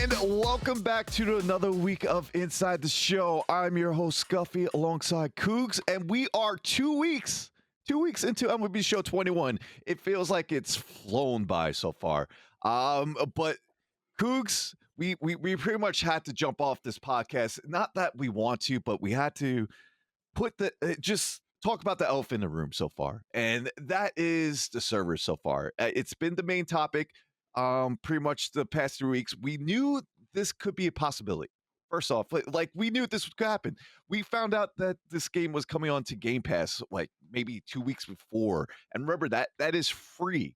And welcome back to another week of Inside the Show. I'm your host, Scuffy, alongside Cougs, and we are 2 weeks into MLB Show 21. It feels like it's flown by so far. But Cougs, we pretty much had to jump off this podcast. Not that we want to, but we had to put just talk about the elephant in the room so far, and that is the servers so far. It's been the main topic pretty much the past 3 weeks. We knew this could be a possibility. First off, like we knew this could happen. We found out that this game was coming on to Game Pass like maybe 2 weeks before, and remember that is free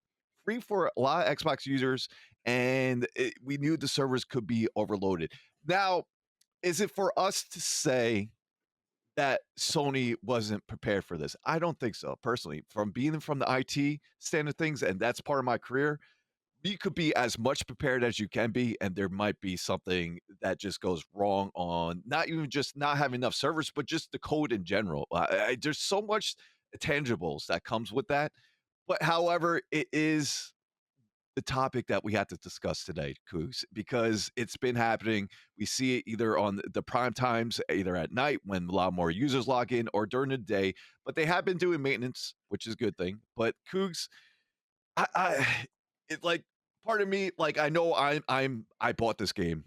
for a lot of Xbox users, and we knew the servers could be overloaded. Now, is it for us to say that Sony wasn't prepared for this? I don't think so, personally. From being from the IT stand of things, and that's part of my career, you could be as much prepared as you can be, and there might be something that just goes wrong on not even just not having enough servers, but just the code in general. There's so much tangibles that comes with that. But however, it is the topic that we had to discuss today, Coos, because it's been happening. We see it either on the prime times, either at night when a lot more users log in, or during the day. But they have been doing maintenance, which is a good thing. But Cougs, it like part of me, like I know I bought this game,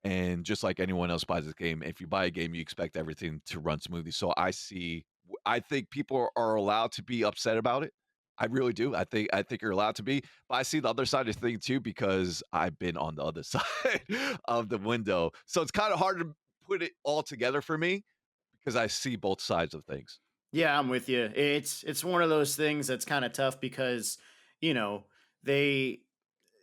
and just like anyone else buys this game, if you buy a game, you expect everything to run smoothly. So I think people are allowed to be upset about it. I really do. I think you're allowed to be, but I see the other side of the thing too, because I've been on the other side of the window. So it's kind of hard to put it all together for me because I see both sides of things. Yeah, I'm with you. It's one of those things that's kind of tough because, you know, they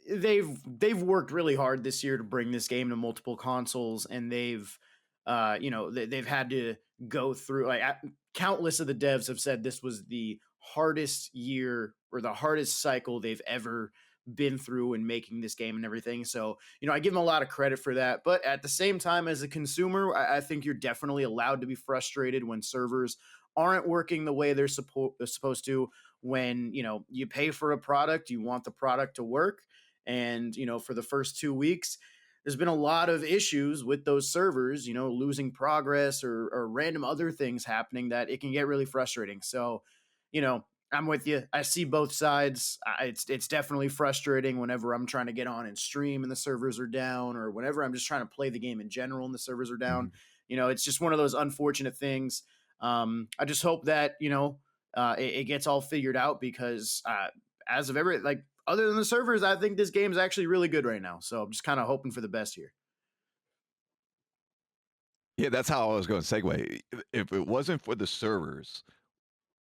they've worked really hard this year to bring this game to multiple consoles, and they've had to go through countless of the devs have said this was the hardest year or the hardest cycle they've ever been through in making this game and everything. So, I give them a lot of credit for that. But at the same time, as a consumer, I think you're definitely allowed to be frustrated when servers aren't working the way they're supposed to. When, you pay for a product, you want the product to work. And, for the first 2 weeks, there's been a lot of issues with those servers, losing progress or random other things happening that it can get really frustrating. So, I'm with you. I see both sides. It's definitely frustrating whenever I'm trying to get on and stream and the servers are down, or whenever I'm just trying to play the game in general and the servers are down. Mhm. It's just one of those unfortunate things. I just hope that it gets all figured out because as of other than the servers, I think this game is actually really good right now. So I'm just kind of hoping for the best here. Yeah, that's how I was going to segue. If it wasn't for the servers,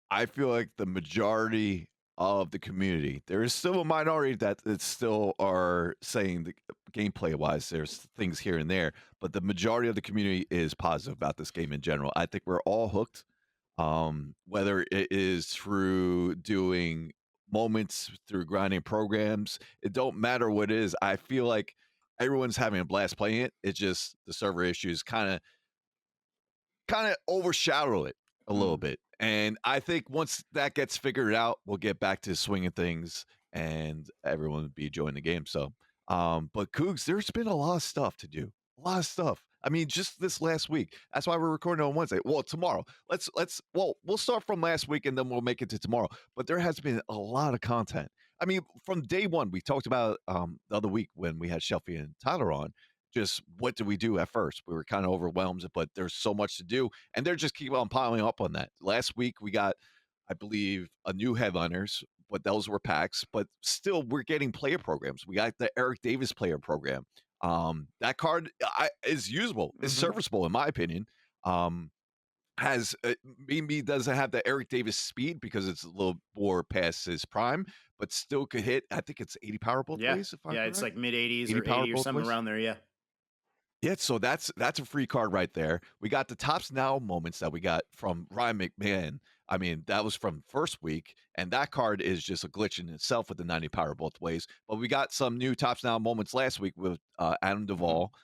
I feel like the majority of the community, there is still a minority that still are saying the gameplay wise, there's things here and there, but the majority of the community is positive about this game in general. I think we're all hooked, whether it is through doing moments, through grinding programs. It don't matter what it is. I feel like everyone's having a blast playing it. It's just the server issues kind of overshadow it a little Mm. bit. And I think once that gets figured out, we'll get back to swinging things and everyone will be enjoying the game. So, but Cougs, there's been a lot of stuff to do, a lot of stuff. I mean, just this last week. That's why we're recording on Wednesday. Well, tomorrow. We'll start from last week and then we'll make it to tomorrow. But there has been a lot of content. I mean, from day one, we talked about the other week when we had Shelfie and Tyler on, just what do we do at first? We were kind of overwhelmed, but there's so much to do, and they're just keep on piling up on that. Last week we got, I believe, a new headliners, but those were packs. But still, we're getting player programs. We got the Eric Davis player program. That card is usable, is Hmm. serviceable in my opinion. Has maybe doesn't have the Eric Davis speed because it's a little more past his prime, but still could hit. I think it's 80 power both Yeah. ways, if I'm Yeah. It's correct. like mid 80s 80 or power 80 or both something ways. around there. Yeah. Yeah, so that's a free card right there. We got the Tops Now moments that we got from Ryan McMahon. I mean, that was from first week, and that card is just a glitch in itself with the 90 power both ways. But we got some new Tops Now moments last week with Adam Hmm. Duvall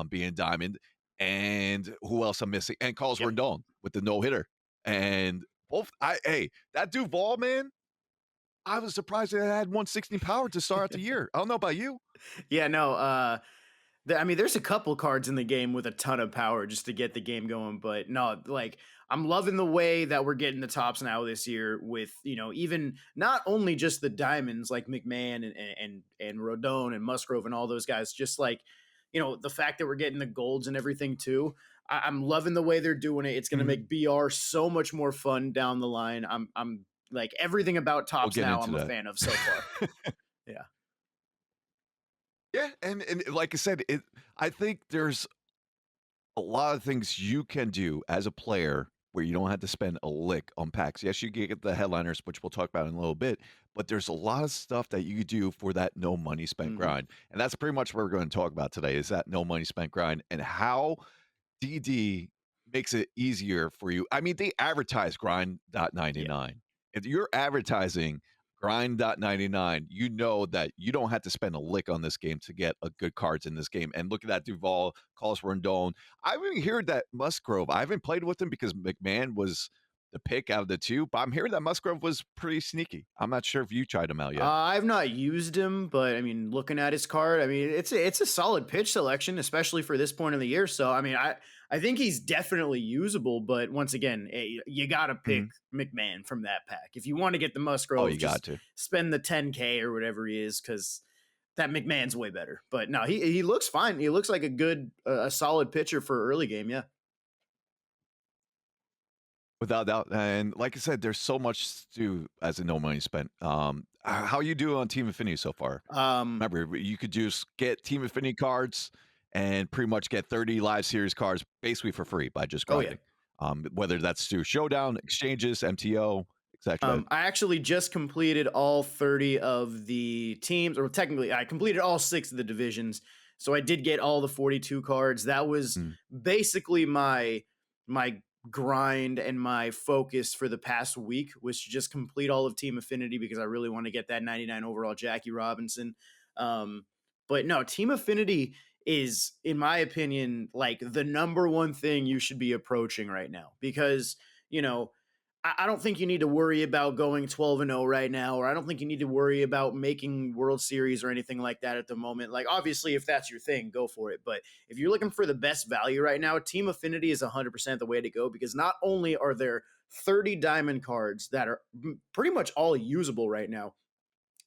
being Diamond, and who else I'm missing? And Carlos Yep. Rendon with the no hitter. And that Duvall man, I was surprised that it had 160 power to start out the year. I don't know about you. Yeah. No. I mean, there's a couple cards in the game with a ton of power just to get the game going, but no, like I'm loving the way that we're getting the tops now this year with, even not only just the diamonds like McMahon and Rodon and Musgrove and all those guys, just like, the fact that we're getting the golds and everything too. I'm loving the way they're doing it. It's going to Mhm. make BR so much more fun down the line. I'm like everything about We'll tops get now into I'm a that. fan of so far. Yeah. Yeah, and like I said, I think there's a lot of things you can do as a player where you don't have to spend a lick on packs. Yes, you get the headliners, which we'll talk about in a little bit, but there's a lot of stuff that you could do for that no money spent Hmm. grind. And that's pretty much what we're going to talk about today is that no money spent grind and how DD makes it easier for you. I mean, they advertise Yeah. grind.99. If you're advertising grind.99, you know that you don't have to spend a lick on this game to get a good cards in this game. And look at that Duval, Carlos Rondon. I haven't heard that Musgrove. I haven't played with him because McMahon was the pick out of the two, but I'm hearing that Musgrove was pretty sneaky. I'm not sure if you tried him out yet. I've not used him, but I mean, looking at his card, I mean, it's a solid pitch selection, especially for this point of the year. So, I mean, I think he's definitely usable, but once again, you got to pick Mhm. McMahon from that pack. If you want to get the Oh, Musgrove, you got just to. spend the 10K or whatever he is, because that McMahon's way better. But no, he looks fine. He looks like a good, a solid pitcher for early game. Yeah. Without doubt, and like I said, there's so much to do as a no money spent. How you do on Team Affinity so far? Um. Remember, you could just get Team Affinity cards and pretty much get 30 live series cards basically for free by just Oh yeah. grinding. Whether that's through Showdown, exchanges, MTO, etc. I actually just completed all 30 of the teams, or technically, I completed all six of the divisions. So I did get all the 42 cards. That was Mm. basically my grind and my focus for the past week was to just complete all of Team Affinity because I really want to get that 99 overall Jackie Robinson. Um, but no, Team Affinity is, in my opinion, like the number one thing you should be approaching right now because, you know, I don't think you need to worry about going 12-0 right now, or I don't think you need to worry about making World Series or anything like that at the moment. Like, obviously, if that's your thing, go for it. But if you're looking for the best value right now, Team Affinity is 100% the way to go because not only are there 30 diamond cards that are pretty much all usable right now,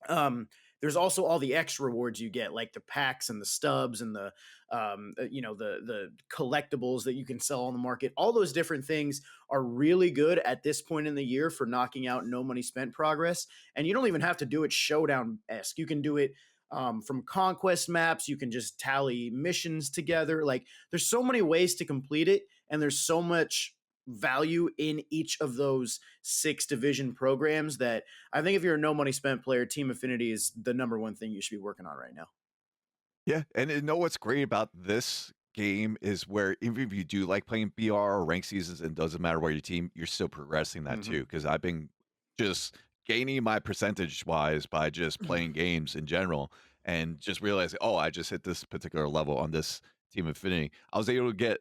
um there's also all the extra rewards you get like the packs and the stubs and the the collectibles that you can sell on the market. All those different things are really good at this point in the year for knocking out no money spent progress, and you don't even have to do it showdown-esque. You can do it from conquest maps. You can just tally missions together. Like, there's so many ways to complete it, and there's so much value in each of those six division programs that I think if you're a no money spent player, Team Affinity is the number one thing you should be working on right now. Yeah, and you know what's great about this game is where even if you do like playing BR or rank seasons, and doesn't matter where your team, you're still progressing that Hmm. too. Because I've been just gaining my percentage wise by just playing games in general, and just realizing, oh, I just hit this particular level on this Team Affinity. I was able to get,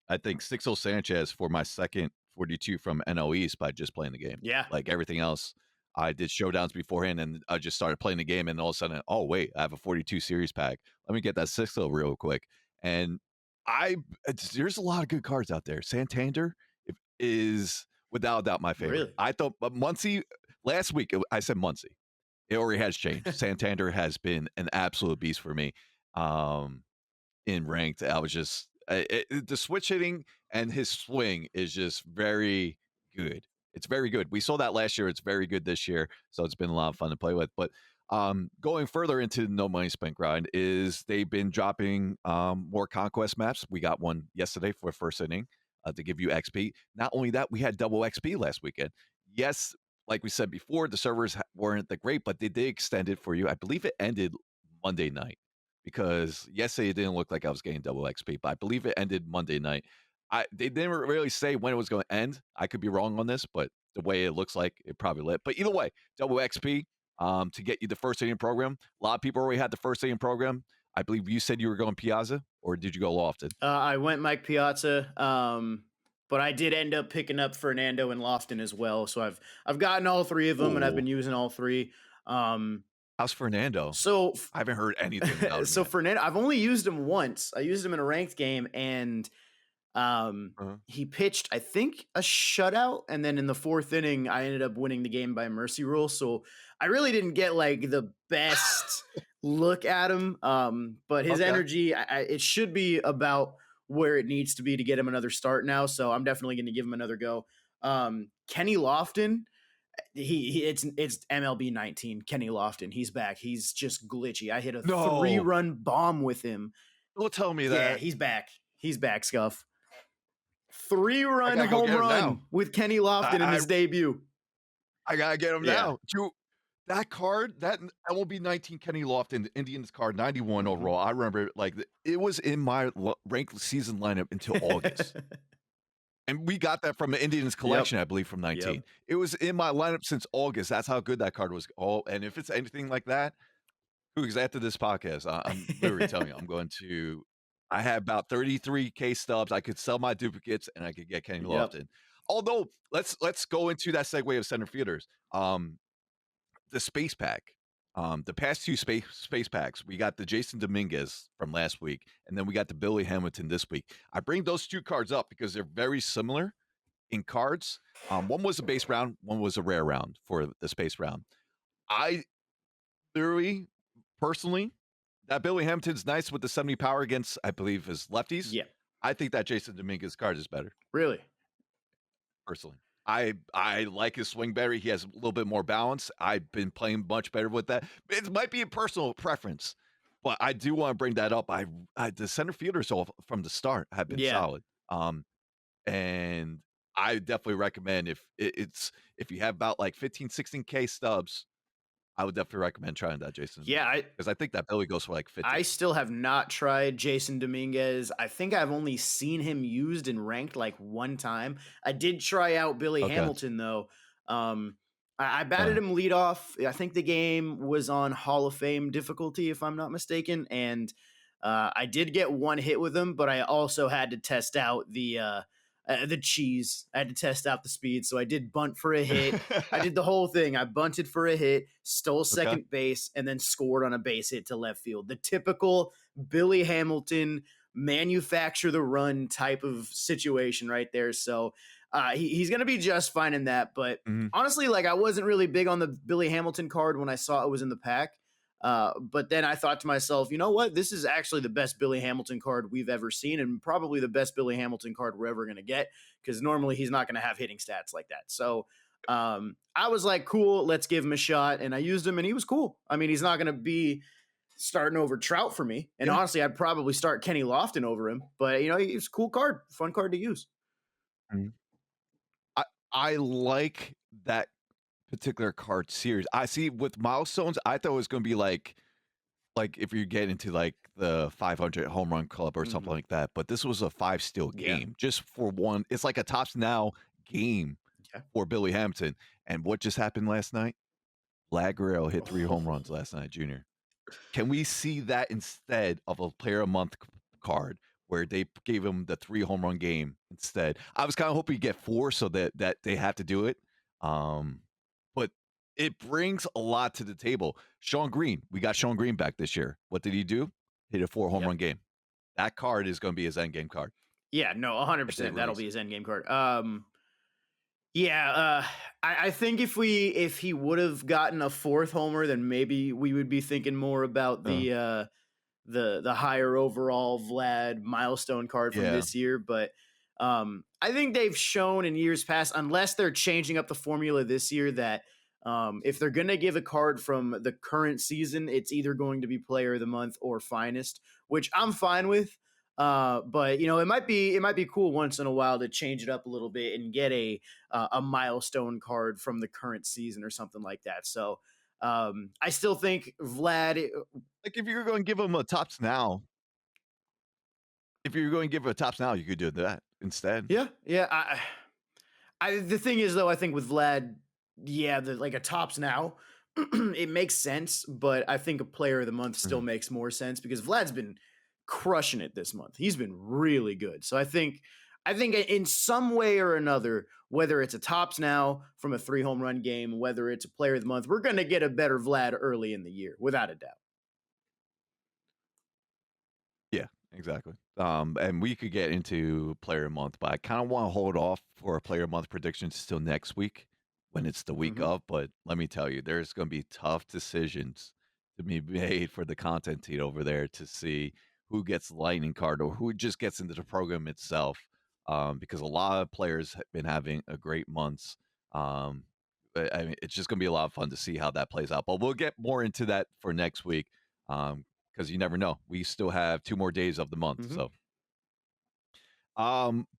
I think, Sixto Sanchez for my second 42 from NL East by just playing the game. Yeah, Like everything else, I did showdowns beforehand, and I just started playing the game, and all of a sudden, oh wait, I have a 42 series pack. Let me get that Sixto real quick. And there's a lot of good cards out there. Santander is without a doubt my favorite. really. I thought, but Muncie last week, I said Muncie. It already has changed. Santander has been an absolute beast for me. Um, in ranked, I was just the switch hitting and his swing is just very good. It's very good. We saw that last year. It's very good this year. So it's been a lot of fun to play with. But going further into the no money spent grind is they've been dropping more conquest maps. We got one yesterday for first inning to give you XP. Not only that, we had double XP last weekend. Yes, like we said before, the servers weren't that great, but they did extend it for you. I believe it ended Monday night because yesterday it didn't look like I was getting double XP, but I believe it ended Monday night. They didn't really say when it was going to end. I could be wrong on this, but the way it looks like it probably lit. But either way, double XP to get you the first inning program. A lot of people already had the first inning program. I believe you said you were going Piazza, or did you go Lofton? I went Mike Piazza, but I did end up picking up Fernando and Lofton as well. So I've gotten all three of them, and I've Oh, been using all three. Um, How's Fernando? So I haven't heard anything about him so yet. Fernando, I've only used him once. I used him in a ranked game, and Uh-huh. he pitched, I think, a shutout, and then in the fourth inning, I ended up winning the game by mercy rule. So I really didn't get like the best look at him. But his Okay. energy, it should be about where it needs to be to get him another start now. So I'm definitely going to give him another go. Kenny Lofton, it's MLB 19. Kenny Lofton, he's back. He's just glitchy. I hit a No, 3-run bomb with him. don't tell me Yeah, that. he's back. He's back, Scuff. I 3-run gotta go home get him now. run with Kenny Lofton in I his debut. I gotta get him Yeah. now. That card, that MLB 19 Kenny Lofton, the Indians card, 91 Mhm. overall. I remember it was in my ranked season lineup until August. And we got that from the Indians collection, I believe, from 19. Yep. It was in my lineup since August. That's how good that card was. Oh, and if it's anything like that, because after this podcast, I'm literally telling you, I had about 33K stubs. I could sell my duplicates and I could get Kenny Yep. Lofton. Although, let's go into that segue of center fielders. The space pack. The past two space packs, we got the Jason Dominguez from last week, and then we got the Billy Hamilton this week. I bring those two cards up because they're very similar in cards. One was a base round, one was a rare round for the space round. I literally, personally, that Billy Hamilton's nice with the 70 power against, I believe, his lefties. Yeah. I think that Jason Dominguez card is better, Really? personally. I like his swing better. He has a little bit more balance. I've been playing much better with that. It might be a personal preference, but I do want to bring that up. The center fielders from the start have been Yeah. solid. And I definitely recommend if you have about like 15, 16K stubs, I would definitely recommend trying that, Jason. Yeah, Because I think that Billy goes for like 50. I still have not tried Jason Dominguez. I think I've only seen him used and ranked like one time. I did try out Billy Okay. Hamilton though. I batted Uh, him lead off. I think the game was on Hall of Fame difficulty, if I'm not mistaken, and I did get one hit with him, but I also had to test out the cheese. I had to test out the speed, so I did bunt for a hit. I did the whole thing. I bunted for a hit, stole second base, and then scored on a base hit to left field. The typical Billy Hamilton manufacture the run type of situation right there. So he's going to be just fine in that. But Mhm. honestly, like I wasn't really big on the Billy Hamilton card when I saw it was in the pack. But then I thought to myself, you know what? This is actually the best Billy Hamilton card we've ever seen, and probably the best Billy Hamilton card we're ever going to get, because normally he's not going to have hitting stats like that. So I was like, cool, let's give him a shot. And I used him, and he was cool. I mean, he's not going to be starting over Trout for me. And Yeah. honestly, I'd probably start Kenny Lofton over him. But, you know, he's a cool card, fun card to use. Mhm. I like that particular card series. I see with Milestones, I thought it was going to be like if you get into like the 500 home run club or something Mhm. like that. But this was a 5 steal Yeah. game just for one. It's like a tops now game Yeah. for Billy Hampton. And what just happened last night? Vlad Guerrero hit 3 home runs last night, Junior. Can we see that instead of a player a month card where they gave him the 3 home run game instead? I was kind of hoping you get 4 so that they have to do it. But it brings a lot to the table. Sean Green, we got Sean Green back this year. What did he do? Hit a 4 home Yep. run game. That card is going to be his end game card. Yeah, no, If they 100%. That'll release be it. his end game card. Yeah, I think if he would have gotten a fourth homer, then maybe we would be thinking more about the higher overall Vlad milestone card from Yeah. this year. But I think they've shown in years past, unless they're changing up the formula this year, that if they're going to give a card from the current season, it's either going to be Player of the Month or Finest, which I'm fine with. But you know, it might be cool once in a while to change it up a little bit and get a milestone card from the current season or something like that. So I still think Vlad. Like if you're going to give him a tops now, you could do that instead. Yeah. The thing is though, I think with Vlad, yeah, like a tops now, it makes sense, but I think a Player of the Month still makes more sense because Vlad's been crushing it this month. He's been really good. So I think I think in some way or another, whether it's a tops now from a 3 home run game, whether it's a player of the month, we're going to get a better Vlad early in the year, without a doubt. Yeah, exactly. And we could get into player of the month, but I kind of want to hold off for a player of the month predictions till next week when it's the week Mhm. of. But let me tell you, there's going to be tough decisions to be made for the content team over there to see who gets the lightning card or who just gets into the program itself. Because a lot of players have been having a great months. Um, but, I mean, it's just going to be a lot of fun to see how that plays out. But we'll get more into that for next week. Because you never know. We still have 2 more days of the month. Mhm. So,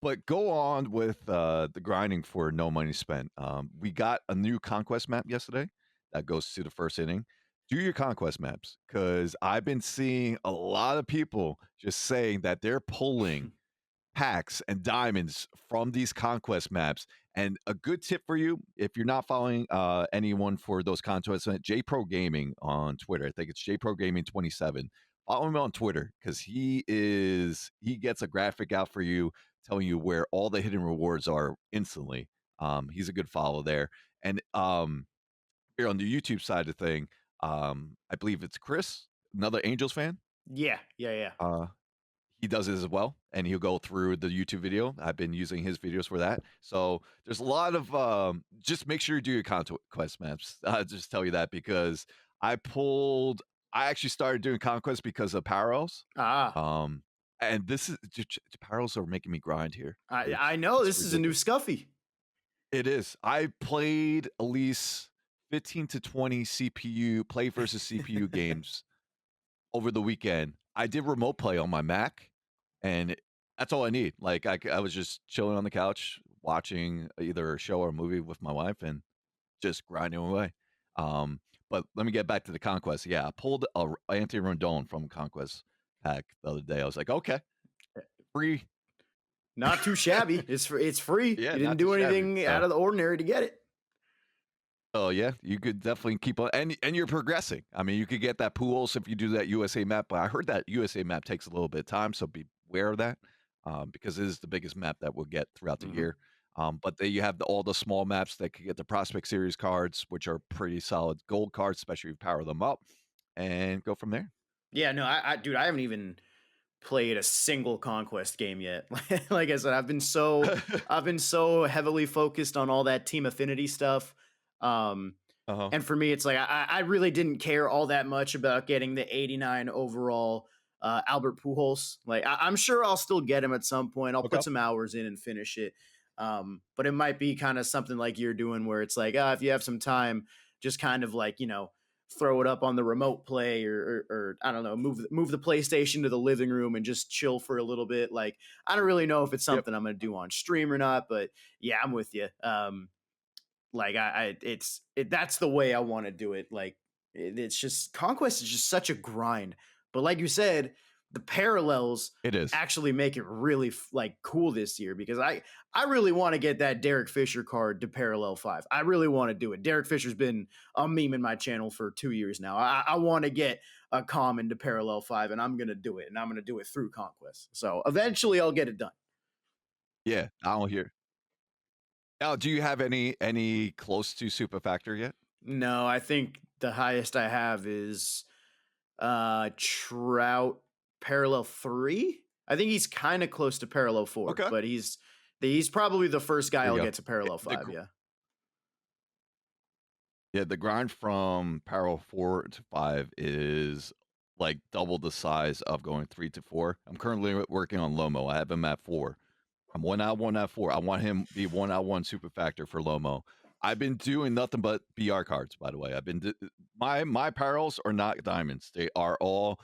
but go on with the grinding for no money spent. We got a new conquest map yesterday that goes to the first inning. Do your conquest maps because I've been seeing a lot of people just saying that they're pulling packs and diamonds from these conquest maps. And a good tip for you, if you're not following anyone for those contests, JPro Gaming on Twitter. I think it's JPro Gaming 27. Follow him on Twitter because he gets a graphic out for you telling you where all the hidden rewards are instantly. He's a good follow there. And here on the YouTube side of thing, I believe it's Chris, another Angels fan. Yeah, yeah, yeah. Uh, he does it as well, and he'll go through the YouTube video. I've been using his videos for that. So there's a lot of just make sure you do your conquest maps. I just tell you that because I actually started doing conquest because of parallels. Ah, Um, and this is parallels are making me grind here, I Coogs. know It's this is a new ridiculous. Scuffy. It is. I played at least 15 to 20 CPU play versus CPU games over the weekend. I did remote play on my Mac, and that's all I need. Like I was just chilling on the couch, watching either a show or a movie with my wife, and just grinding away. Um, but let me get back to the conquest. Yeah, I pulled a Anthony Rondon from Conquest pack the other day. I was like, okay, free. Not too shabby. It's free. Yeah, You didn't not too do shabby. anything out So of the ordinary to get it. oh yeah, you could definitely keep on, and you're progressing. I mean, you could get that Pujols if you do that USA map, but I heard that USA map takes a little bit of time, so be aware of that because it is the biggest map that we'll get throughout the Mhm. year. But then you have all the small maps that could get the Prospect Series cards, which are pretty solid gold cards, especially if you power them up, and go from there. Yeah, no, dude, I haven't even played a single conquest game yet. Like I said, I've been so heavily focused on all that team affinity stuff. Um, Uh-huh. and for me, it's like I really didn't care all that much about getting the 89 overall Albert Pujols. Like I'm sure I'll still get him at some point. I'll Okay. put some hours in and finish it. But it might be kind of something like you're doing, where it's like, if you have some time, just kind of like throw it up on the remote play, or I don't know, move the PlayStation to the living room and just chill for a little bit. Like I don't really know if it's Yep. something I'm going to do on stream or not, but yeah, I'm with you. Like that's the way I want to do it. Like it's just Conquest is just such a grind. But like you said, the parallels It is. actually make it really like cool this year, because I really want to get that Derek Fisher card to parallel 5. I really want to do it. Derek Fisher's been a meme in my channel for 2 years now. I want to get a common to parallel 5, and I'm going to do it, and I'm going to do it through Conquest. So eventually I'll get it done. Yeah, I don't hear. Now, do you have any close to super factor yet? No, I think the highest I have is Trout parallel 3. I think he's kind of close to parallel 4, Okay. but he's probably the first guy There I'll you go. get to parallel The 5. Yeah. Yeah, the grind from Parallel 4 to 5 is like double the size of going 3 to 4. I'm currently working on Lomo. I have him at 4. I'm 1 out, 1 out, 4. I want him to be 1 out 1 super factor for Lomo. I've been doing nothing but BR cards, by the way. My parallels are not diamonds. They are all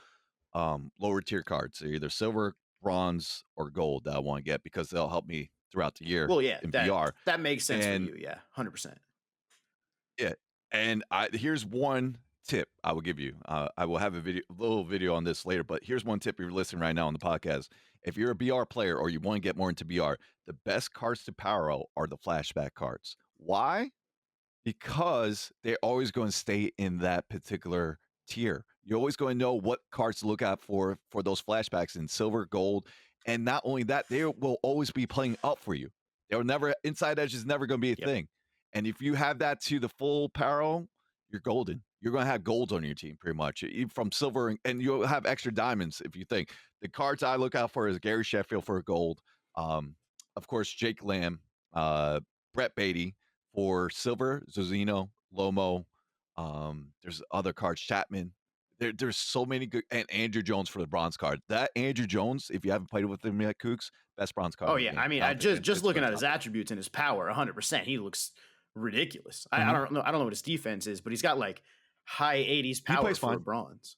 lower tier cards. They're either silver, bronze, or gold that I want to get because they'll help me throughout the year Well, yeah, in that BR. that makes sense for And you. Yeah, 100%. yeah, and here's one tip I will give you. I will have a little video on this later, but here's one tip if you're listening right now on the podcast. If you're a BR player or you want to get more into BR, the best cards to power out are the flashback cards. Why? Because they're always going to stay in that particular tier. You're always going to know what cards to look out for those flashbacks in silver, gold, And not only that, they will always be playing up for you. They'll never inside edge is never going to be a Yep. thing. And if you have that to the full parallel, you're golden. You're going to have golds on your team pretty much, even from silver, and you'll have extra diamonds if you think. The cards I look out for is Gary Sheffield for a gold, of course Jake Lamb, Brett Beatty for silver, Zozino, Lomo. There's other cards, Chapman. There's so many good, and Andrew Jones for the bronze card. That Andrew Jones, if you haven't played with him yet, Kooks, best bronze card Oh in the yeah, game. I mean, I I don't think just looking gonna at his top it. attributes and his power, 100%. He looks ridiculous. I Mhm. don't know. I don't know what his defense is, but he's got like high 80s He power plays for a fine. bronze.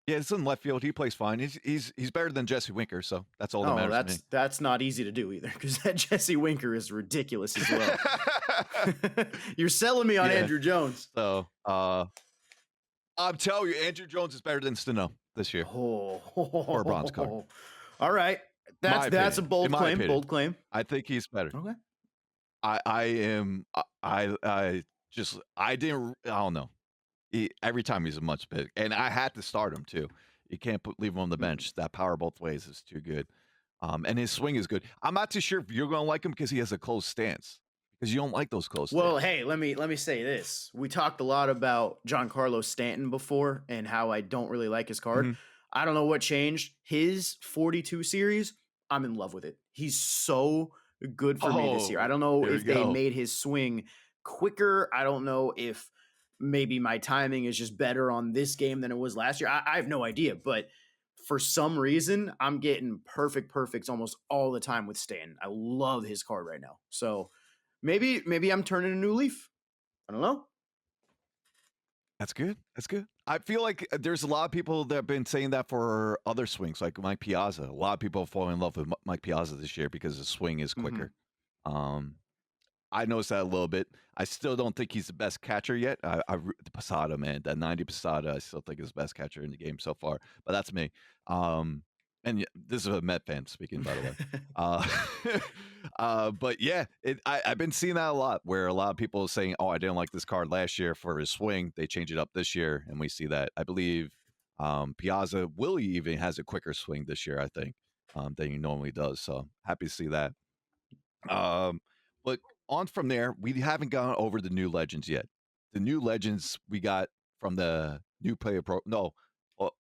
Yeah, it's in left field. He plays fine. He's better than Jesse Winker, so that's all that Oh, matters to me. that's not easy to do either, because that Jesse Winker is ridiculous as well. You're selling me on Yeah. Andrew Jones. So I'm telling you, Andrew Jones is better than Steno this year Oh, for a bronze card. All right, My that's a opinion. bold In my claim. opinion. Bold claim. I think he's better. Okay. I don't know. Every time he's a much big, and I had to start him too. You can't leave him on the bench. That power both ways is too good. And his swing is good. I'm not too sure if you're going to like him because he has a close stance. Because you don't like those close Well, stance. hey, let me say this. We talked a lot about Giancarlo Stanton before and how I don't really like his card. Mhm. I don't know what changed. His 42 series, I'm in love with it. He's so good for me this year. I don't know there if we they go. made his swing quicker. I don't know if maybe my timing is just better on this game than it was last year. I have no idea, but for some reason, I'm getting perfects almost all the time with Stanton. I love his card right now. So maybe I'm turning a new leaf. I don't know. That's good. That's good. I feel like there's a lot of people that have been saying that for other swings, like Mike Piazza. A lot of people have fallen in love with Mike Piazza this year because his swing is quicker. Um, I noticed that a little bit. I still don't think he's the best catcher yet. The Posada, man, that 90 Posada, I still think is the best catcher in the game so far. But that's me. And this is a Met fan speaking, by the way. But yeah, I've been seeing that a lot, where a lot of people are saying, "Oh, I didn't like this card last year for his swing. They changed it up this year," and we see that. I believe Piazza Willie even has a quicker swing this year, I think, than he normally does. So happy to see that. But on from there, we haven't gone over the new legends yet. The new legends we got from the new player pro. No,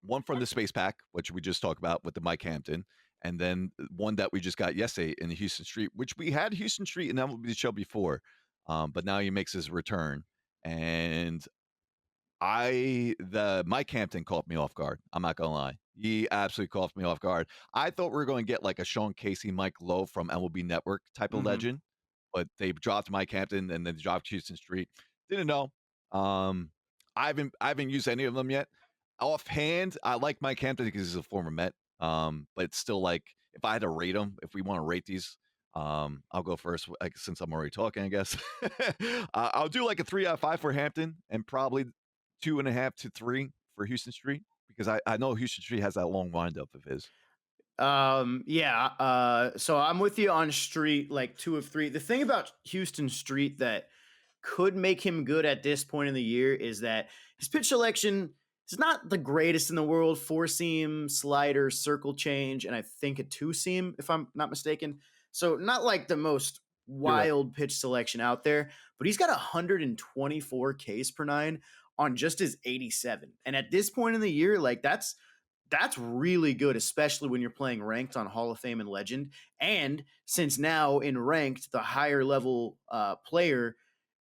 one from the space pack, which we just talked about with the Mike Hampton, and then one that we just got yesterday in the Houston Street, which we had Houston Street and MLB The Show before, but now he makes his return. And the Mike Hampton caught me off guard. I'm not gonna lie. He absolutely caught me off guard. I thought we were going to get like a Sean Casey, Mike Lowe from MLB Network type of legend, but they dropped Mike Hampton and then dropped Houston Street. Didn't know. I haven't used any of them yet. Offhand, I like Mike Hampton because he's a former Met. But it's still like, if I had to rate them, if we want to rate these, I'll go first, like, since I'm already talking, I guess. I'll do like a 3 out of 5 for Hampton, and probably 2.5 to 3 for Houston Street, because I know Houston Street has that long windup of his. Yeah. So I'm with you on Street, like 2 of 3. The thing about Houston Street that could make him good at this point in the year is that his pitch selection is not the greatest in the world. 4-seam, slider, circle change, and I think a 2-seam, if I'm not mistaken. So not like the most You're right. wild pitch selection out there, but he's got 124 Ks per nine on just his 87. And at this point in the year, like that's really good, especially when you're playing ranked on Hall of Fame and Legend. And since now in ranked, the higher level player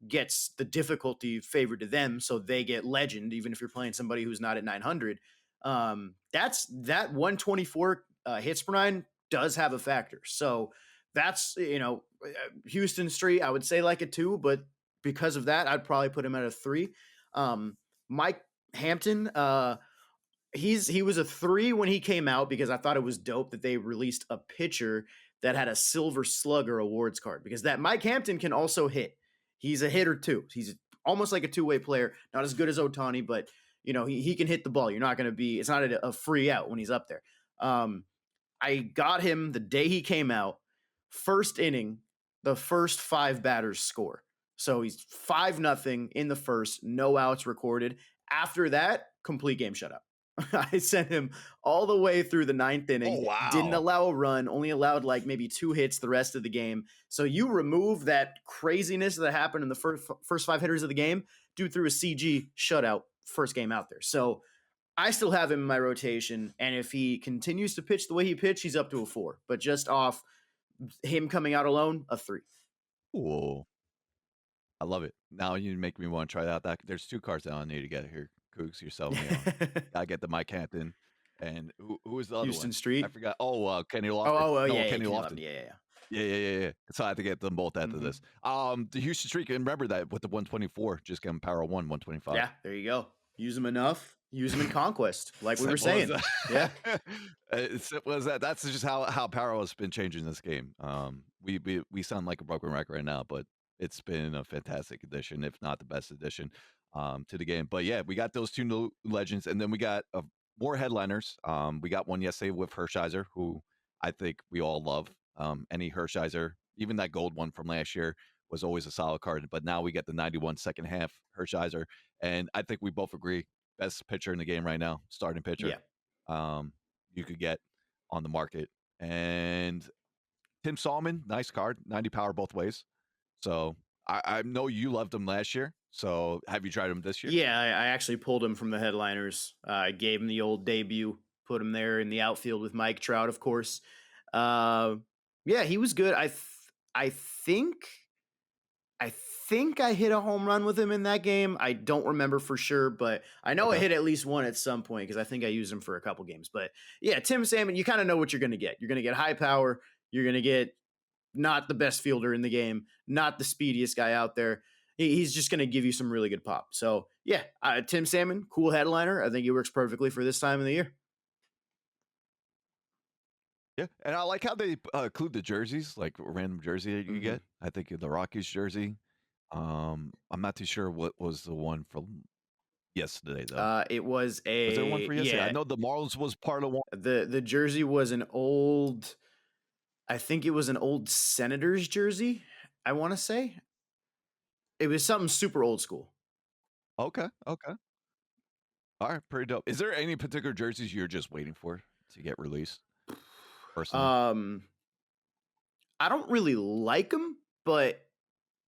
gets the difficulty favored to them, so they get Legend, even if you're playing somebody who's not at 900. That 124 hits per nine does have a factor. So that's, Houston Street, I would say like a 2, but because of that, I'd probably put him at a 3. Mike Hampton, he was a 3 when he came out, because I thought it was dope that they released a pitcher that had a Silver Slugger awards card, because that Mike Hampton can also hit. He's a hitter too. He's almost like a two-way player, not as good as Ohtani, but he can hit the ball. You're not going to be, it's not a free out when he's up there. I got him the day he came out, first inning, the first 5 batters score. So he's 5-0 in the first, no outs recorded. After that, complete game shutout. I sent him all the way through the ninth Oh, inning, didn't wow. allow a run, only allowed like maybe 2 hits the rest of the game. So you remove that craziness that happened in the first 5 hitters of the game, dude threw a CG shutout first game out there. So I still have him in my rotation, and if he continues to pitch the way he pitched, he's up to a 4. But just off him coming out alone, a 3. Cool. I love it. Now you make me want to try out that. There's 2 cards that I need to get here. Cougs, you're selling me on. Gotta get the Mike Hampton. And who was the other Houston one? I Street. forgot. Oh, Kenny Oh, Lofton. oh, oh, No, yeah, yeah, Kenny Kenny Lofton. Lofton. Yeah, yeah, Yeah. So I have to get them both after yeah. this. The Houston Streak, and remember that with the 124, just get him power 125. Yeah, there you go. Use them enough. Use them in Conquest, like we were Simple as saying. that. Yeah. As simple as that. That's just how power has been changing this game. We sound like a broken record right now, but it's been a fantastic addition, if not the best addition, to the game. But yeah, we got those 2 new legends, and then we got more headliners. We got one yesterday with Hershiser, who I think we all love. Any Hershiser, even that gold one from last year, was always a solid card. But now we get the 91 second half Hershiser, and I think we both agree best pitcher in the game right now, starting pitcher. Yeah. You could get on the market. And Tim Salmon, nice card, 90 power both ways. So I know you loved him last year. So have you tried him this year? Yeah, I actually pulled him from the headliners. I gave him the old debut, put him there in the outfield with Mike Trout, of course. Yeah, he was good. I think I think I hit a home run with him in that game. I don't remember for sure, but I know I Okay. hit at least one at some point because I think I used him for a couple games. But yeah, Tim Salmon, you kind of know what you're going to get. You're going to get high power. You're going to get not the best fielder in the game, not the speediest guy out there. He's just going to give you some really good pop. So yeah, Tim Salmon, cool headliner. I think he works perfectly for this time of the year. Yeah, and I like how they include the jerseys, like a random jersey that you Mhm. get. I think the Rockies jersey. I'm not too sure what was the one from yesterday though. It was Was there one a for yesterday? I yeah. know the Marlins was part of one. The jersey was an old. I think it was an old Senators jersey. I want to say it was something super old school. Okay. All right, pretty dope. Is there any particular jerseys you're just waiting for to get released? Personally, Um, I don't really like them, but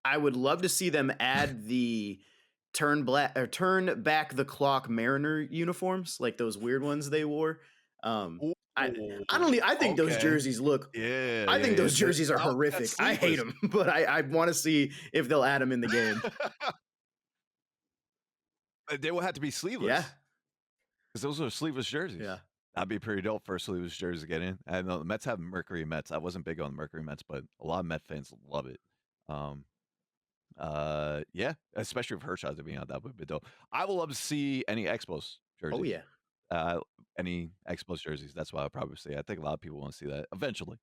I would love to see them add the turn back the clock Mariner uniforms, like those weird ones they wore. Um, I ooh, I don't. I think those okay, jerseys look. I think yeah. those jerseys are How about that horrific. I hate sleeveless? them, but I want to see if they'll add them in the game. They will have to be Yeah, sleeveless because those are sleeveless jerseys. yeah, That'd be pretty dope for a sleeveless jersey to get in. I know the Mets have Mercury Mets. I wasn't big on Mercury Mets, but a lot of Met fans love it. Um, yeah, especially with Hershiser being out, that would be dope. I would love to see any Expos oh jerseys. yeah, Any Expos jerseys. That's what I'd probably say. I think a lot of people want to see that. Eventually,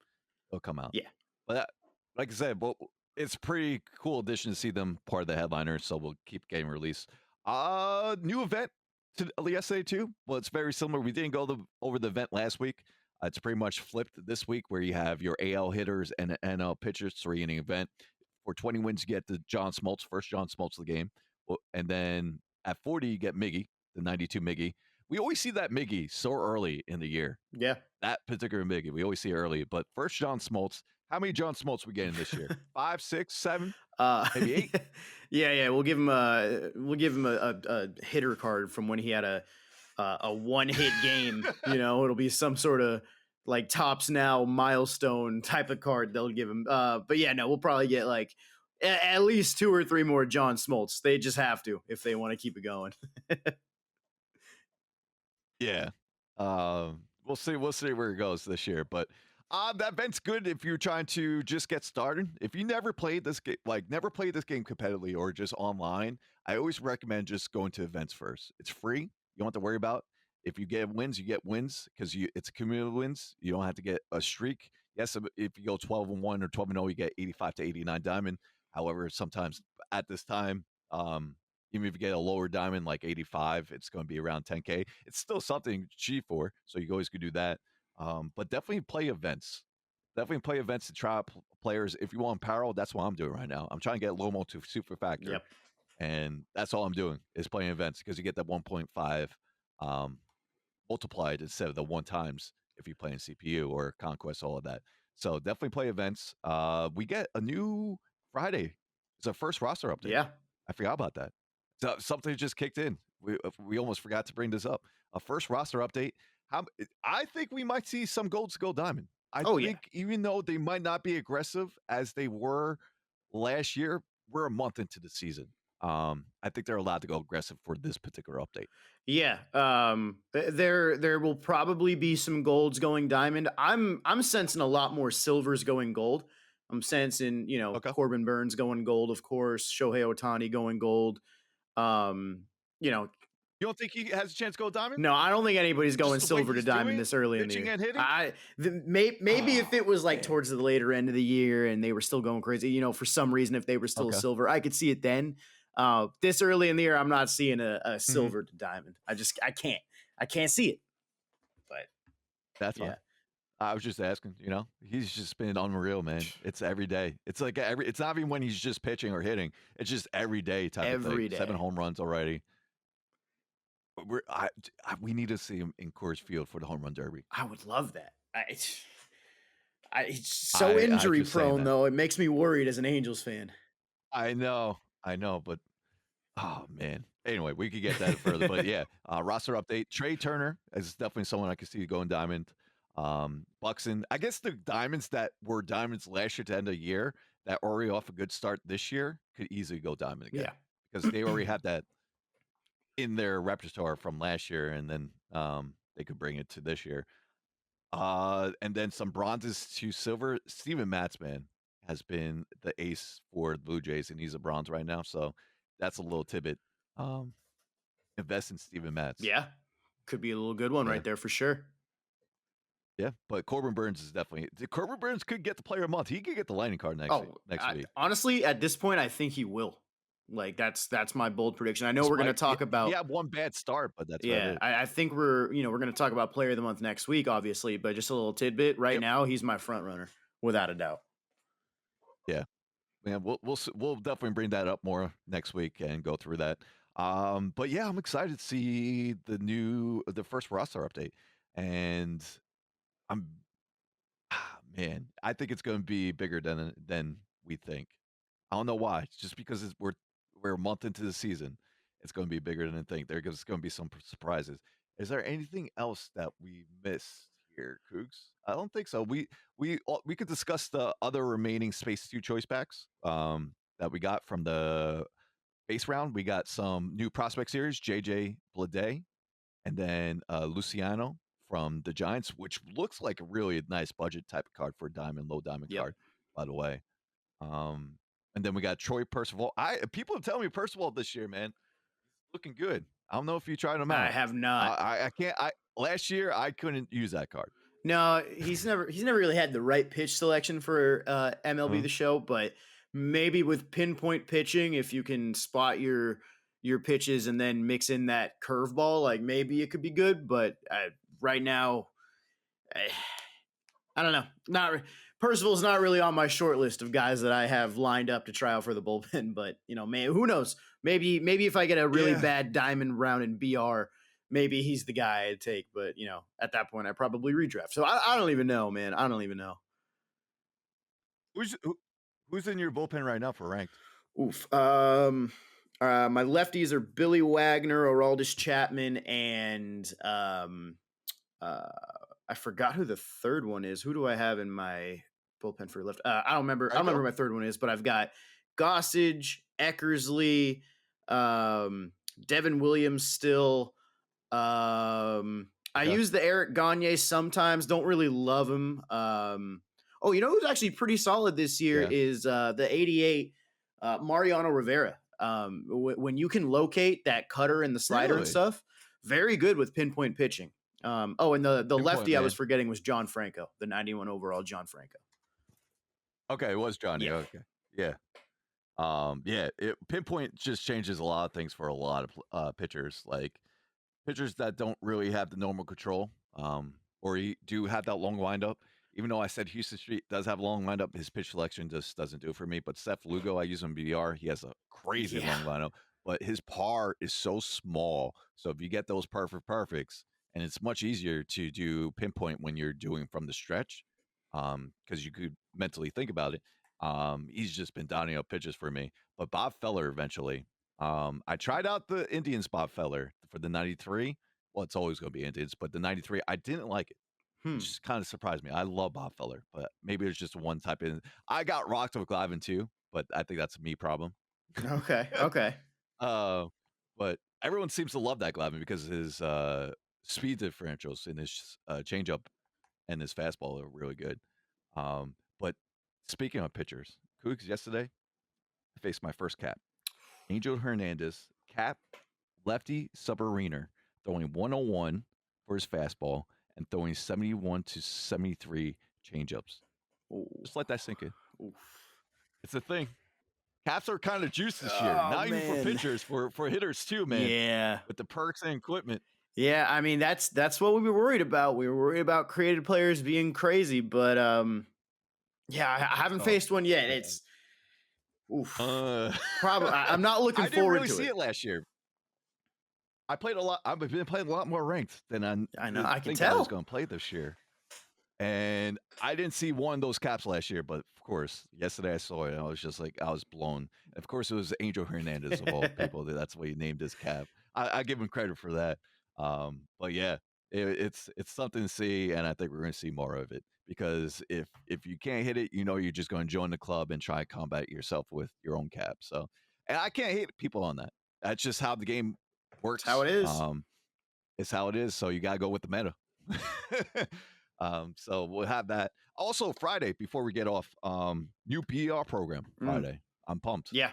they'll come out. yeah, But like I said, well, it's a pretty cool addition to see them part of the headliner. So we'll keep getting released. New event to yesterday too. Well, it's very similar. We didn't go over the event last week. It's pretty much flipped this week, where you have your AL hitters and NL pitchers, 3 inning event. For 20 wins, you get the John Smoltz, first John Smoltz of the game. Well, and then at 40, you get Miggy, the 92 Miggy. We always see that Miggy so early in the year. yeah. That particular Miggy, we always see early. But first John Smoltz, how many John Smoltz we getting this year? 5, 6, 7, maybe 8? Yeah. We'll give him a hitter card from when he had a one hit game. It'll be some sort of like tops now milestone type of card they'll give him. But yeah, no, we'll probably get like at least 2 or 3 more John Smoltz. They just have to if they want to keep it going. Yeah. We'll see. We'll see where it goes this year. But that event's good if you're trying to just get started. If you never played this game, never played this game competitively or just online, I always recommend just going to events first. It's free. You don't have to worry about. If you get wins, you get wins because it's a cumulative wins. You don't have to get a streak. Yes, if you go 12-1 or 12-0, you get 85 to 89 diamond. However, sometimes at this time, even if you get a lower diamond like 85, it's going to be around 10K. It's still something to cheat for, so you always could do that. But definitely play events. Definitely play events to try out players. If you want Apparel, that's what I'm doing right now. I'm trying to get Lomo to Super Factor, Yep. and that's all I'm doing is playing events because you get that 1.5 multiplied instead of the one times if you play in CPU or Conquest, all of that. So definitely play events. We get a new Friday. It's our first roster update. Yeah. I forgot about that. So something just kicked in. We almost forgot to bring this up. A first roster update. I think we might see some golds go diamond. I Oh yeah. think even though they might not be aggressive as they were last year, we're a month into the season. I think they're allowed to go aggressive for this particular update. Yeah. There will probably be some golds going diamond. I'm sensing a lot more silvers going gold. I'm sensing, Okay. Corbin Burns going gold, of course, Shohei Otani going gold. Um, you know, You don't think he has a chance to go diamond? no, I don't think anybody's going Just the way silver to he's diamond doing this early in the pitching year. and hitting? Maybe if it was like Man. towards the later end of the year and they were still going crazy, for some reason, if they were still Okay. silver, I could see it then. This early in the year, I'm not seeing a Mm-hmm. silver to diamond. I can't see it. But That's fine. yeah, I was just asking, he's just been unreal, man. It's every day. It's like it's not even when he's just pitching or hitting. It's just every day type of every thing. day. 7 home runs already. We need to see him in Coors Field for the home run derby. I would love that. It's so injury just saying prone that. though. It makes me worried as an Angels fan. I know, but oh man. Anyway, we could get that further, but yeah, roster update. Trey Turner is definitely someone I can see going diamond. Buxton, I guess the diamonds that were diamonds last year to end of the year that already off a good start this year could easily go diamond again. Yeah. Because they already had that in their repertoire from last year, and then they could bring it to this year. And then some bronzes to silver. Steven Matz, man, has been the ace for the Blue Jays, and he's a bronze right now. So that's a little tidbit. Invest in Steven Matz. Yeah. Could be a little good one Yeah. right there for sure. Yeah, but Corbin Burns is definitely. Corbin Burns could get the player of the month. He could get the lightning card next week. Honestly, at this point, I think he will. Like that's my bold prediction. I know we're going to talk about. He had one bad start, but that's yeah. about it. I think we're going to talk about player of the month next week, obviously. But just a little tidbit. Right now, he's my front runner without a doubt. Yeah, we'll definitely bring that up more next week and go through that. But yeah, I'm excited to see the first roster update, and man, I think it's going to be bigger than we think. I don't know why. It's just because we're a month into the season. It's going to be bigger than I think. There's going to be some surprises. Is there anything else that we missed here, Cougs? I don't think so. We could discuss the other remaining Space 2 choice packs that we got from the base round. We got some new prospect series, JJ Bleday, and then Luciano from the Giants, which looks like a really nice budget type of card for a low diamond card, by the way. And then we got Troy Percival. People have telling me Percival this year, man, looking good. I don't know if you tried him out. I have not. I can't. Last year I couldn't use that card. No, he's never really had the right pitch selection for MLB The Show, but maybe with pinpoint pitching, if you can spot your pitches and then mix in that curveball, like maybe it could be good. But right now, I don't know. Percival's not really on my short list of guys that I have lined up to try out for the bullpen. But man, who knows? Maybe if I get a really bad diamond round in BR, maybe he's the guy I'd take. But at that point, I probably redraft. So I don't even know, man. I don't even know. Who's in your bullpen right now for ranked? Oof. My lefties are Billy Wagner, Aroldis Chapman, and I forgot who the third one is. Who do I have in my bullpen for left? I don't remember. I don't remember who my third one is, but I've got Gossage, Eckersley, Devin Williams still. I use the Eric Gagne sometimes. Don't really love him. Who's actually pretty solid this year is the 88 Mariano Rivera. When you can locate that cutter and the slider and stuff, very good with pinpoint pitching. And the lefty I was forgetting was John Franco, the 91 overall John Franco. Okay, it was Johnny. Yeah. Okay. Yeah. Pinpoint just changes a lot of things for a lot of pitchers, like pitchers that don't really have the normal control, or do have that long windup. Even though I said Houston Street does have a long windup, his pitch selection just doesn't do it for me. But Seth Lugo, I use him in BR. He has a crazy long lineup, but his par is so small. So if you get those perfects and it's much easier to do pinpoint when you're doing from the stretch, because you could mentally think about it. He's just been dotting up pitches for me. But Bob Feller eventually. I tried out the Indians Bob Feller for the 93. Well, it's always going to be Indians, but the 93, I didn't like it. It Hmm. just kind of surprised me. I love Bob Feller, but maybe it's just one type in. I got rocked with Glavine too, but I think that's a me problem. Okay. Okay. uh, but everyone seems to love that Glavine because his speed differentials in his changeup and his fastball are really good. But speaking of pitchers, Cougs, yesterday I faced my first cap. Angel Hernandez, cap, lefty subarena, throwing 101 for his fastball and throwing 71 to 73 changeups. Ooh. Just let that sink in. Oof. It's a thing. Caps are kind of juiced this year. Oh, Not even for man. pitchers, for hitters too, man. Yeah. With the perks and equipment. Yeah, I mean that's what we were worried about. We were worried about creative players being crazy, but yeah, I haven't Oh, faced one yet. man. It's oof. Uh, Probably I'm not looking I didn't forward really to see it last year. I played a lot. I've been playing a lot more ranked than I know, I can think I was tell. going to play this year. And I didn't see one of those caps last year, but of course, yesterday I saw it. And I was just like, I was blown. Of course, it was Angel Hernandez of all people. That's what he named his cap. I give him credit for that. But yeah, it's something to see, and I think we're going to see more of it because if you can't hit it, you're just going to join the club and try to combat yourself with your own cap. So, and I can't hate people on that. That's just how the game works. That's how it is. It's how it is. So you got to go with the meta. So we'll have that. Also, Friday, before we get off, new PR program Friday. I'm pumped. Yeah.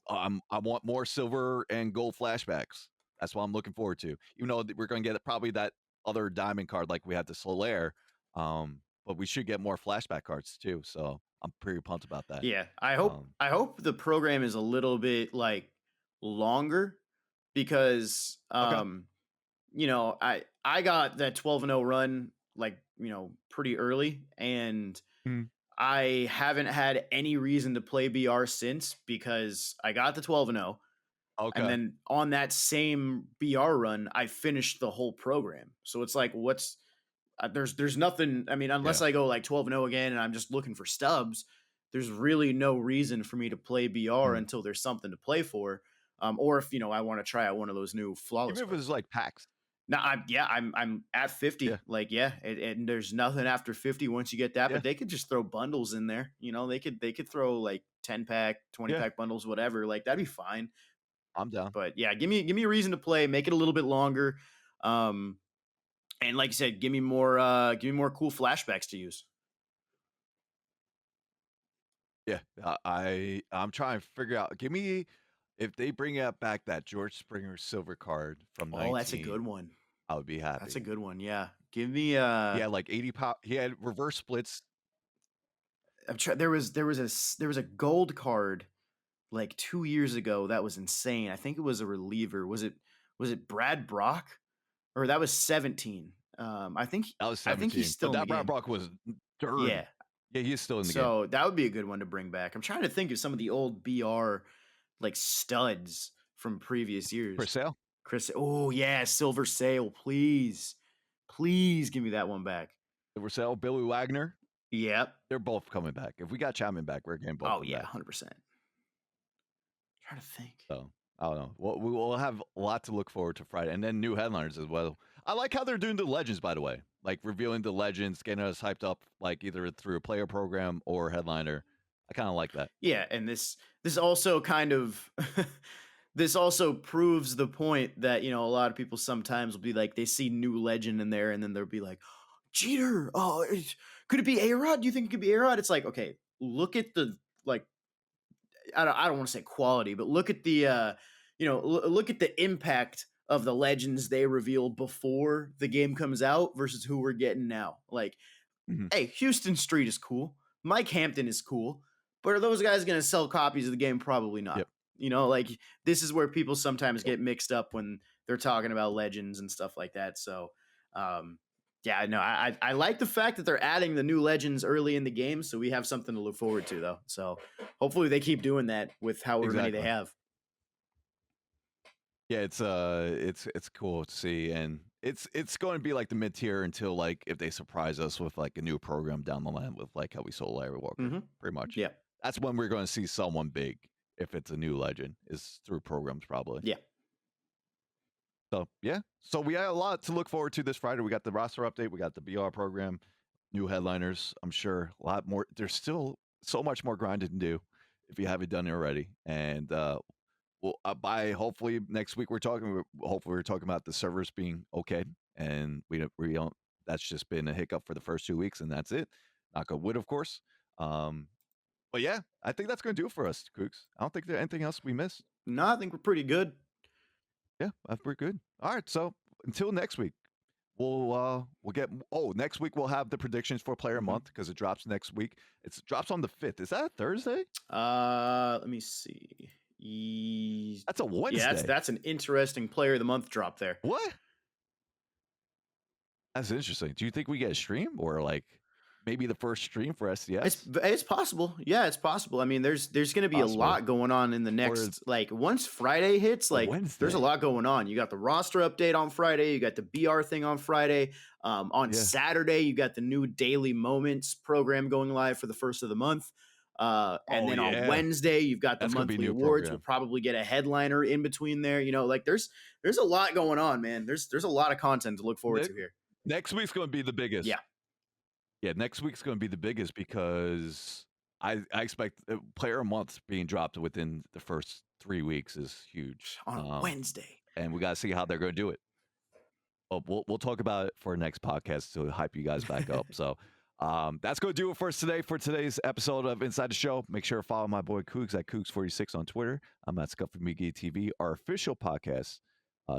I want more silver and gold flashbacks. That's what I'm looking forward to. Even though we're going to get probably that other diamond card like we had the Solaire, but we should get more flashback cards too. So I'm pretty pumped about that. Yeah. I hope the program is a little bit like longer because Okay. I got that 12-0 run like, pretty early, and Mhm. I haven't had any reason to play BR since because I got the 12-0. And Okay. then on that same BR run, I finished the whole program. So it's like, there's nothing. I mean, unless Yeah. I go like 12-0 again and I'm just looking for stubs, there's really no reason for me to play BR Mhm. until there's something to play for. Or if, I want to try out one of those new flawless Even if cards. it's like packs. No, I'm at 50. Yeah. Like, yeah, and there's nothing after 50 once you get that. Yeah. But they could just throw bundles in there. They could throw like 10-pack, 20-pack bundles, whatever. Like that'd be fine. I'm down. But yeah, give me a reason to play. Make it a little bit longer. And like you said, give me more cool flashbacks to use. Yeah. I'm trying to figure out. Give me if they bring out back that George Springer silver card from Oh, that's a 19, good one. I would be happy. That's a good one. Yeah, give me He had like 80 pop. He had reverse splits. There was a gold card like 2 years ago that was insane. I think it was a reliever. Was it Brad Brock? Or that was 17. I think That was I think 17. he's still But in that the Brad game. Brock was dirt. Yeah. Yeah, he's still in the game. So that would be a good one to bring back. I'm trying to think of some of the old BR like studs from previous years. For sale? Oh yeah, Silver Sale, please. Please give me that one back. Silver Sale, Billy Wagner. Yep. They're both coming back. If we got Chapman back, we're getting both Oh of them yeah, back. 100%. Trying to think. So I don't know. We will have a lot to look forward to Friday, and then new headliners as well. I like how they're doing the legends, by the way, like revealing the legends, getting us hyped up, like either through a player program or headliner. I kind of like that. Yeah, and this also kind of this also proves the point that a lot of people sometimes will be like they see new legend in there, and then they'll be like, Jeter. Oh, could it be A-Rod? Do you think it could be A-Rod? It's like, okay, look at the like. I don't want to say quality, but look at the look at the impact of the legends they revealed before the game comes out versus who we're getting now. Like, hey, Houston Street is cool. Mike Hampton is cool. But are those guys going to sell copies of the game? Probably not. Yep. Like this is where people sometimes get mixed up when they're talking about legends and stuff like that. So, yeah, no, I like the fact that they're adding the new legends early in the game, so we have something to look forward to, though. So hopefully they keep doing that with however many they have. Yeah, it's cool to see, and it's going to be like the mid tier until like if they surprise us with like a new program down the line with like how we saw Larry Walker, pretty much. Yeah. That's when we're going to see someone big. If it's a new legend, is through programs probably. Yeah. So yeah, so we had a lot to look forward to this Friday. We got the roster update, we got the BR program, new headliners. I'm sure a lot more. There's still so much more grinding to do if you haven't done it already. And well, by hopefully next week we're talking about the servers being okay, and we don't. That's just been a hiccup for the first 2 weeks, and that's it. Knock on wood, of course. But yeah, I think that's going to do it for us, Kooks. I don't think there's anything else we missed. No, I think we're pretty good. Yeah, we're good. All right, so until next week, we'll get. Oh, next week we'll have the predictions for Player Month because it drops next week. It drops on the 5th. Is that a Thursday? Let me see. That's a Wednesday. Yeah, that's an interesting Player of the Month drop there. What? That's interesting. Do you think we get a stream or like maybe the first stream for SDS? It's possible. Yeah, it's possible. I mean, there's going to be a lot going on in the next, like once Friday hits, like there's a lot going on. You got the roster update on Friday. You got the BR thing on Friday. On Saturday, you got the new Daily Moments program going live for the first of the month. And then on Wednesday, you've got the monthly awards. Program. We'll probably get a headliner in between there. You know, like there's a lot going on, man. There's a lot of content to look forward to here. Next week's going to be the biggest. Yeah, next week's going to be the biggest because I expect Player Month being dropped within the first 3 weeks is huge. On Wednesday. And we got to see how they're going to do it. But we'll talk about it for our next podcast to hype you guys back up. So that's going to do it for us today for today's episode of Inside the Show. Make sure to follow my boy Kooks at Kooks46 on Twitter. I'm at Scuffy McGee TV. Our official podcast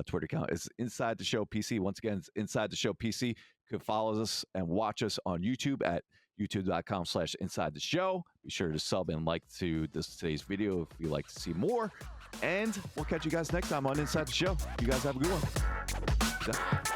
Twitter account is Inside the Show PC. Once again, it's Inside the Show PC. You can follow us and watch us on YouTube at youtube.com/Inside the Show. Be sure to sub and like to today's video if you'd like to see more. And we'll catch you guys next time on Inside the Show. You guys have a good one.